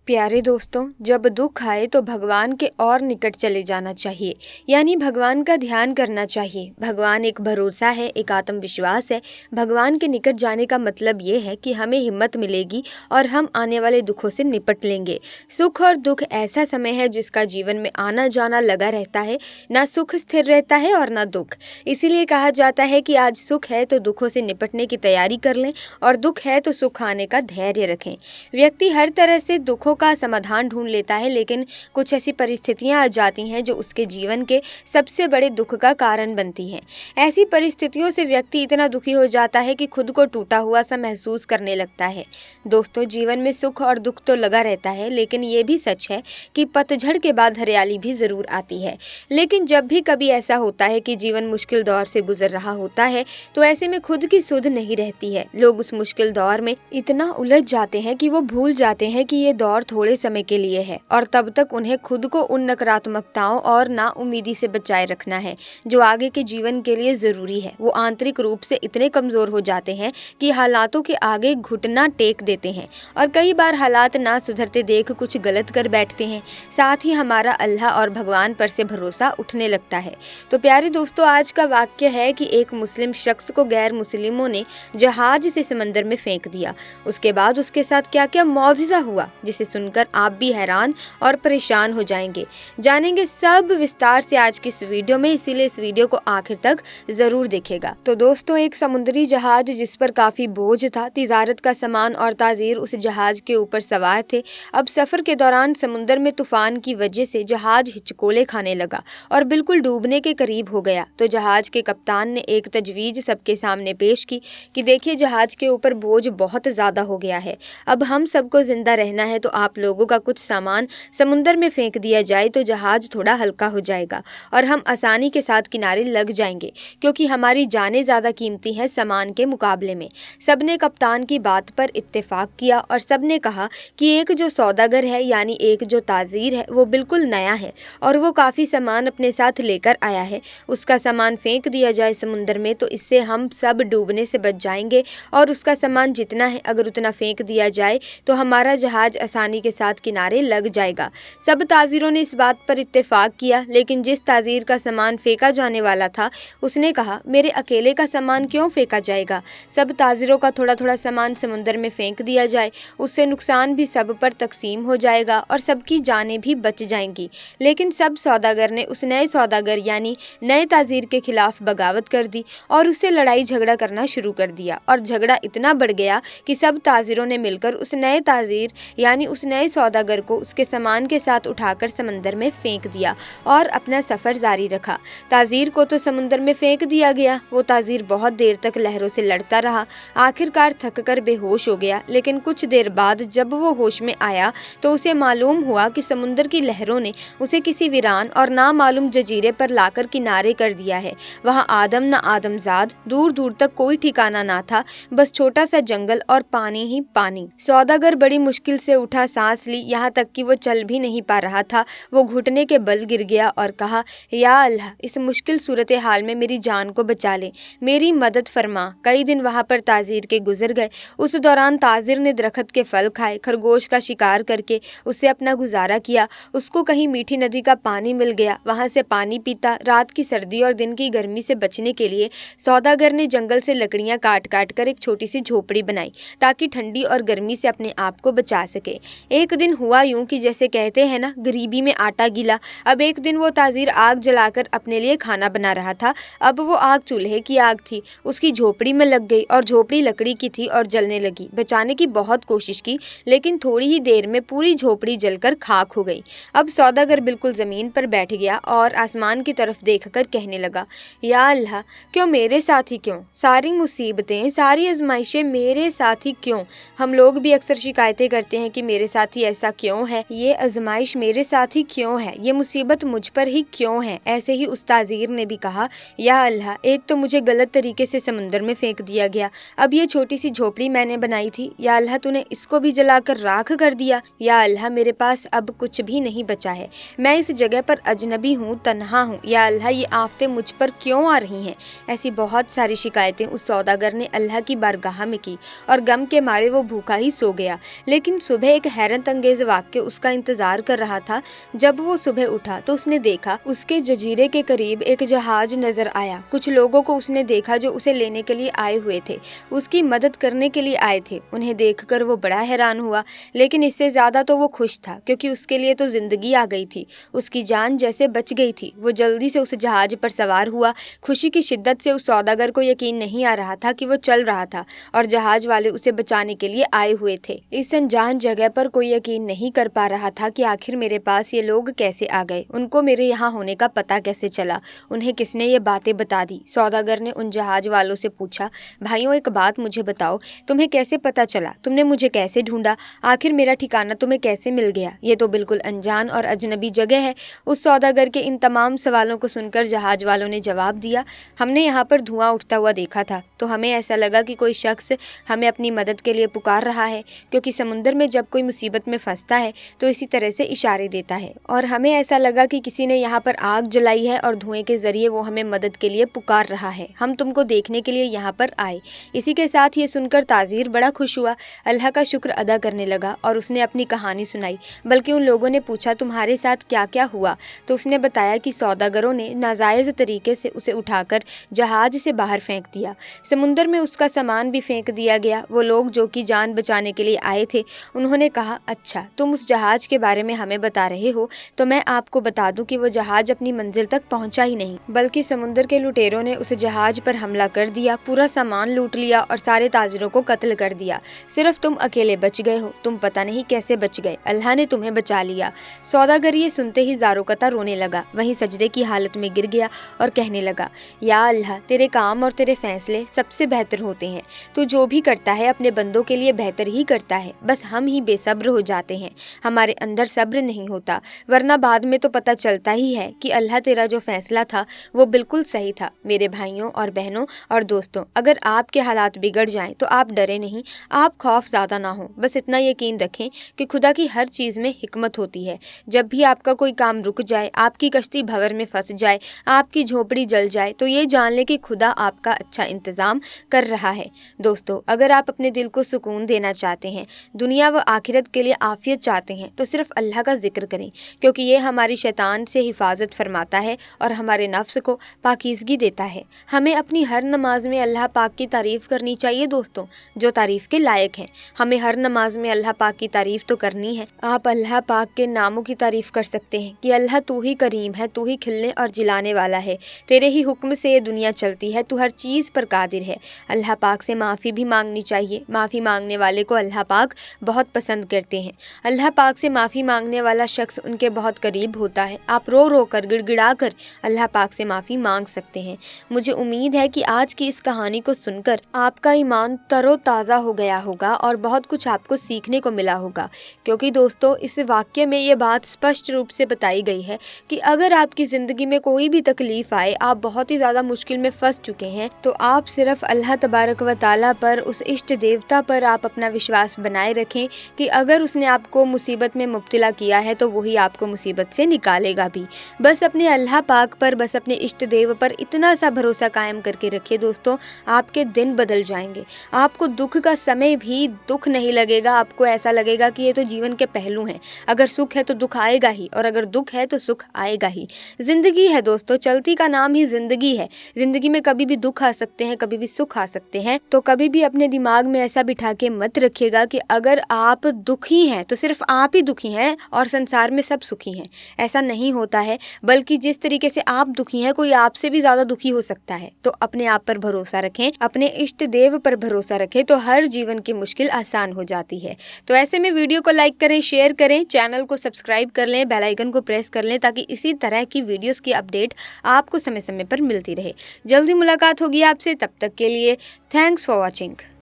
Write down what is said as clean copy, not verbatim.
प्यारे दोस्तों, जब दुख आए तो भगवान के और निकट चले जाना चाहिए, यानी भगवान का ध्यान करना चाहिए। भगवान एक भरोसा है, एक आत्मविश्वास है। भगवान के निकट जाने का मतलब ये है कि हमें हिम्मत मिलेगी और हम आने वाले दुखों से निपट लेंगे। सुख और दुख ऐसा समय है जिसका जीवन में आना जाना लगा रहता है। ना सुख स्थिर रहता है और ना दुख। इसीलिए कहा जाता है कि आज सुख है तो दुखों से निपटने की तैयारी कर लें और दुख है तो सुख आने का धैर्य रखें। व्यक्ति हर तरह से दुखों का समाधान ढूंढ लेता है, लेकिन कुछ ऐसी परिस्थितियां आ जाती हैं जो उसके जीवन के सबसे बड़े दुख का कारण बनती हैं। ऐसी परिस्थितियों से व्यक्ति इतना दुखी हो जाता है कि खुद को टूटा हुआ सा महसूस करने लगता है। दोस्तों, जीवन में सुख और दुख तो लगा रहता है, लेकिन ये भी सच है कि पतझड़ के बाद हरियाली भी जरूर आती है। लेकिन जब भी कभी ऐसा होता है कि जीवन मुश्किल दौर से गुजर रहा होता है, तो ऐसे में खुद की सुध नहीं रहती है। लोग उस मुश्किल दौर में इतना उलझ जाते हैं कि वो भूल जाते हैं कि ये दौर थोड़े समय के लिए है और तब तक उन्हें खुद को उन नकारात्मकताओं और नाउम्मीदी से बचाए रखना है जो आगे के जीवन के लिए जरूरी है। वो आंतरिक रूप से इतने कमजोर हो जाते हैं कि हालातों के आगे घुटना टेक देते हैं और कई बार हालात ना सुधरते देख कुछ गलत कर बैठते हैं। साथ ही हमारा अल्लाह और भगवान पर से भरोसा उठने लगता है। तो प्यारे दोस्तों, आज का वाक्य है कि एक मुस्लिम शख्स को गैर मुस्लिमों ने जहाज से समंदर में फेंक दिया। उसके बाद उसके साथ क्या क्या मौजिज़ा हुआ, जिसे सुनकर आप भी हैरान और परेशान हो जाएंगे। जानेंगे सब विस्तार से आज की इस वीडियो में, इसीलिए इस वीडियो को आखिर तक जरूर देखेगा। तो दोस्तों, एक समुद्री जहाज जिस पर काफी बोझ था, तिजारत का सामान और ताजीर उस जहाज के ऊपर सवार थे। अब सफर के दौरान समुद्र में तूफान की वजह से जहाज हिचकोले खाने लगा और बिल्कुल डूबने के करीब हो गया। तो जहाज के कप्तान ने एक तजवीज सबके सामने पेश की कि देखिए, जहाज के ऊपर बोझ बहुत ज्यादा हो गया है। अब हम सबको जिंदा रहना है तो आप लोगों का कुछ सामान समुद्र में फेंक दिया जाए तो जहाज थोड़ा हल्का हो जाएगा और हम आसानी के साथ किनारे लग जाएंगे, क्योंकि हमारी जानें ज्यादा कीमती हैं सामान के मुकाबले में। सबने कप्तान की बात पर इत्तेफाक किया और सबने कहा कि एक जो सौदागर है, यानी एक जो ताजीर है, वो बिल्कुल नया है और वो काफी सामान अपने साथ लेकर आया है। उसका सामान फेंक दिया जाए समुद्र में तो इससे हम सब डूबने से बच जाएंगे और उसका सामान जितना है अगर उतना फेंक दिया जाए तो हमारा जहाज आसानी के साथ किनारे लग जाएगा। सब ताजीरों ने इस बात पर इत्तेफाक किया, लेकिन जिस ताजीर का सामान फेंका जाने वाला था उसने कहा, मेरे अकेले का सामान क्यों फेंका जाएगा? सब ताजीरों का थोड़ा थोड़ा सामान समुद्र में फेंक दिया जाए, उससे नुकसान भी सब पर तकसीम हो जाएगा और सबकी जानें भी बच जाएंगी। लेकिन सब सौदागर ने उस नए सौदागर यानी नए ताजीर के खिलाफ बगावत कर दी और उससे लड़ाई झगड़ा करना शुरू कर दिया और झगड़ा इतना बढ़ गया कि सब ताजीरों ने मिलकर उस नए ताजीर यानी उस नए सौदागर को उसके सामान के साथ उठाकर समंदर में फेंक दिया और अपना सफर जारी रखा। ताजीर को तो समुद्र में फेंक दिया गया। वो ताजीर बहुत देर तक लहरों से लड़ता रहा, आखिरकार थक कर बेहोश हो गया। लेकिन कुछ देर बाद जब वो होश में आया तो उसे मालूम हुआ कि समुद्र की लहरों ने उसे किसी वीरान और नामालूम जजीरे पर लाकर किनारे कर दिया है। वहाँ आदम न आदमजाद, दूर दूर तक कोई ठिकाना ना था, बस छोटा सा जंगल और पानी ही पानी। सौदागर बड़ी मुश्किल से उठा, सांस ली, यहाँ तक कि वो चल भी नहीं पा रहा था। वो घुटने के बल गिर गया और कहा, या अल्लाह, इस मुश्किल सूरत हाल में मेरी जान को बचा ले, मेरी मदद फरमा। कई दिन वहाँ पर ताजीर के गुजर गए। उस दौरान ताजीर ने दरख्त के फल खाए, खरगोश का शिकार करके उससे अपना गुजारा किया। उसको कहीं मीठी नदी का पानी मिल गया, वहाँ से पानी पीता। रात की सर्दी और दिन की गर्मी से बचने के लिए सौदागर ने जंगल से लकड़ियाँ काट काट कर एक छोटी सी झोपड़ी बनाई ताकि ठंडी और गर्मी से अपने आप को बचा सके। एक दिन हुआ यूं कि जैसे कहते हैं ना, गरीबी में आटा गीला। अब एक दिन वो ताजीर आग जलाकर अपने लिए खाना बना रहा था। अब वो आग चूल्हे की आग थी, उसकी झोपड़ी में लग गई और झोपड़ी लकड़ी की थी और जलने लगी। बचाने की बहुत कोशिश की, लेकिन थोड़ी ही देर में पूरी झोपड़ी जलकर खाक हो गई। अब सौदागर बिल्कुल जमीन पर बैठ गया और आसमान की तरफ देखकर कहने लगा, या अल्लाह, क्यों मेरे साथ ही क्यों? सारी मुसीबतें, सारी आजमाइशें मेरे साथ ही क्यों? हम लोग भी अक्सर शिकायतें करते हैं कि मेरे साथ ही ऐसा क्यों है, ये आजमाइश मेरे साथ ही क्यों है, ये मुसीबत मुझ पर ही क्यों है। ऐसे ही उस ताजीर ने भी कहा, या अल्लाह, एक तो मुझे गलत तरीके से समुंदर में फेंक दिया गया, अब ये छोटी सी झोपड़ी मैंने बनाई थी, या अल्लाह तूने इसको भी जलाकर राख कर दिया। या अल्लाह, मेरे पास अब कुछ भी नहीं बचा है, मैं इस जगह पर अजनबी हूँ, तन्हा हूँ। या अल्लाह, ये आफतें मुझ पर क्यों आ रही हैं? ऐसी बहुत सारी शिकायतें उस सौदागर ने अल्लाह की बारगाह में की और गम के मारे वो भूखा ही सो गया। लेकिन सुबह एक हैरत अंगेज वाक्य उसका इंतजार कर रहा था। जब वो सुबह उठा तो उसने देखा उसके जजीरे के करीब एक जहाज नजर आया। कुछ लोगों को उसने देखा जो उसे लेने के लिए आए हुए थे, उसकी मदद करने के लिए आए थे। उन्हें देखकर वो बड़ा हैरान हुआ, लेकिन इससे ज्यादा तो वो खुश था, क्योंकि उसके लिए तो जिंदगी आ गई थी, उसकी जान जैसे बच गई थी। वो जल्दी से उस जहाज पर सवार हुआ। खुशी की शिद्दत से उस सौदागर को यकीन नहीं आ रहा था कि वो चल रहा था और जहाज वाले उसे बचाने के लिए आए हुए थे। इस अनजान जगह पर कोई यकीन नहीं कर पा रहा था कि आखिर मेरे पास ये लोग कैसे आ गए, उनको मेरे यहाँ होने का पता कैसे चला, उन्हें किसने ये बातें बता दी। सौदागर ने उन जहाज वालों से पूछा, भाइयों एक बात मुझे बताओ, तुम्हें कैसे पता चला, तुमने मुझे कैसे ढूंढा, आखिर मेरा ठिकाना तुम्हें कैसे मिल गया? ये तो बिल्कुल अनजान और अजनबी जगह है। उस सौदागर के इन तमाम सवालों को सुनकर जहाज वालों ने जवाब दिया, हमने यहाँ पर धुआं उठता हुआ देखा था, तो हमें ऐसा लगा कि कोई शख्स हमें अपनी मदद के लिए पुकार रहा है, क्योंकि समुद्र में जब कोई मुसीबत में फंसता है तो इसी तरह से इशारे देता है, और हमें ऐसा लगा कि किसी ने यहाँ पर आग जलाई है और धुएं के जरिए वो हमें मदद के लिए पुकार रहा है। हम तुमको देखने के लिए यहाँ पर आए। इसी के साथ ये सुनकर ताजीर बड़ा खुश हुआ, अल्लाह का शुक्र अदा करने लगा और उसने अपनी कहानी सुनाई। बल्कि उन लोगों ने पूछा, तुम्हारे साथ क्या क्या हुआ? तो उसने बताया कि सौदागरों ने नाजायज तरीके से उसे उठाकर जहाज से बाहर फेंक दिया, समुद्र में उसका सामान भी फेंक दिया गया। वो लोग जो कि जान बचाने के लिए आए थे, उन्होंने कहा, अच्छा तुम उस जहाज के बारे में हमें बता रहे हो, तो मैं आपको बता दूं कि वो जहाज अपनी मंजिल तक पहुंचा ही नहीं, बल्कि समुद्र के लुटेरों ने उस जहाज पर हमला कर दिया, पूरा सामान लूट लिया और सारे ताजिरों को कत्ल कर दिया। सिर्फ तुम अकेले बच गए हो, तुम पता नहीं कैसे बच गए, अल्लाह ने तुम्हें बचा लिया। सौदागर ये सुनते ही ज़ारोकता रोने लगा, वहीं सजदे की हालत में गिर गया और कहने लगा, या अल्लाह, तेरे काम और तेरे फैसले सबसे बेहतर होते हैं, तू जो भी करता है अपने बंदों के लिए बेहतर ही करता है। बस हम ही बेसब्र हो जाते हैं, हमारे अंदर सब्र नहीं होता, वरना बाद में तो पता चलता ही है कि अल्लाह तेरा जो फैसला था वो बिल्कुल सही था। मेरे भाइयों और बहनों और दोस्तों, अगर आपके हालात बिगड़ जाएं तो आप डरे नहीं, आप खौफ ज़्यादा ना हो, बस इतना यकीन रखें कि खुदा की हर चीज़ में हिकमत होती है। जब भी आपका कोई काम रुक जाए, आपकी कश्ती भंवर में फंस जाए, आपकी झोपड़ी जल जाए, तो ये जान लें कि खुदा आपका अच्छा इंतज़ाम कर रहा है। दोस्तों, अगर आप अपने दिल को सुकून देना चाहते हैं, दुनिया व आखिरत के लिए आफियत चाहते हैं, तो सिर्फ अल्लाह का जिक्र करें, क्योंकि ये हमारी शैतान से हिफाजत फरमाता है और हमारे नफ्स को पाकीज़गी देता है। हमें अपनी हर नमाज में अल्लाह पाक की तारीफ़ करनी चाहिए दोस्तों, जो तारीफ़ के लायक हैं। हमें हर नमाज में अल्लाह पाक की तारीफ़ तो करनी है। आप अल्लाह पाक के नामों की तारीफ़ कर सकते हैं कि अल्लाह तू ही करीम है, तू ही खिलने और जिलाने वाला है, तेरे ही हुक्म से ये दुनिया चलती है, तू हर चीज़ पर कादिर है। अल्लाह पाक से माफ़ी भी मांगनी चाहिए, माफ़ी मांगने वाले को अल्लाह पाक बहुत पसंद करते हैं। अल्लाह पाक से माफ़ी मांगने वाला शख्स उनके बहुत करीब होता है। आप रो रो कर गिड़गिड़ा कर अल्लाह पाक से माफ़ी मांग सकते हैं। मुझे उम्मीद है कि आज की इस कहानी को सुनकर आपका ईमान तरोताज़ा हो गया होगा और बहुत कुछ आपको सीखने को मिला होगा, क्योंकि दोस्तों इस वाक्य में ये बात स्पष्ट रूप से बताई गई है कि अगर आपकी ज़िंदगी में कोई भी तकलीफ़ आए, आप बहुत ही ज़्यादा मुश्किल में फंस चुके हैं, तो आप सिर्फ अल्लाह तबारक व ताला पर, उस इष्ट देवता पर आप अपना विश्वास बनाए रखें कि अगर उसने आपको मुसीबत में मुब्तला किया है तो वही आपको मुसीबत से निकालेगा भी। बस अपने अल्लाह पाक पर, बस अपने इष्ट देव पर इतना सा भरोसा कायम करके रखिए दोस्तों, आपके दिन बदल जाएंगे। आपको दुख का समय भी दुख नहीं लगेगा, आपको ऐसा लगेगा कि ये तो जीवन के पहलू हैं, अगर सुख है तो दुख आएगा ही और अगर दुख है तो सुख आएगा ही। ज़िंदगी है दोस्तों, चलती का नाम ही ज़िंदगी है। ज़िंदगी में कभी भी दुख आ सकते हैं, कभी भी सुख आ सकते हैं, तो कभी भी अपने दिमाग में ऐसा बिठा के मत रखिएगा कि अगर आप दुखी हैं तो सिर्फ आप ही दुखी हैं और संसार में सब सुखी हैं। ऐसा नहीं होता है, बल्कि जिस तरीके से आप दुखी हैं, कोई आपसे भी ज़्यादा दुखी हो सकता है। तो अपने आप पर भरोसा रखें, अपने इष्ट देव पर भरोसा रखें, तो हर जीवन की मुश्किल आसान हो जाती है। तो ऐसे में वीडियो को लाइक करें, शेयर करें, चैनल को सब्सक्राइब कर लें, बेल आइकन को प्रेस कर लें, ताकि इसी तरह की वीडियोस की अपडेट आपको समय समय पर मिलती रहे। जल्दी मुलाकात होगी आपसे, तब तक के लिए थैंक्स फॉर वॉचिंग।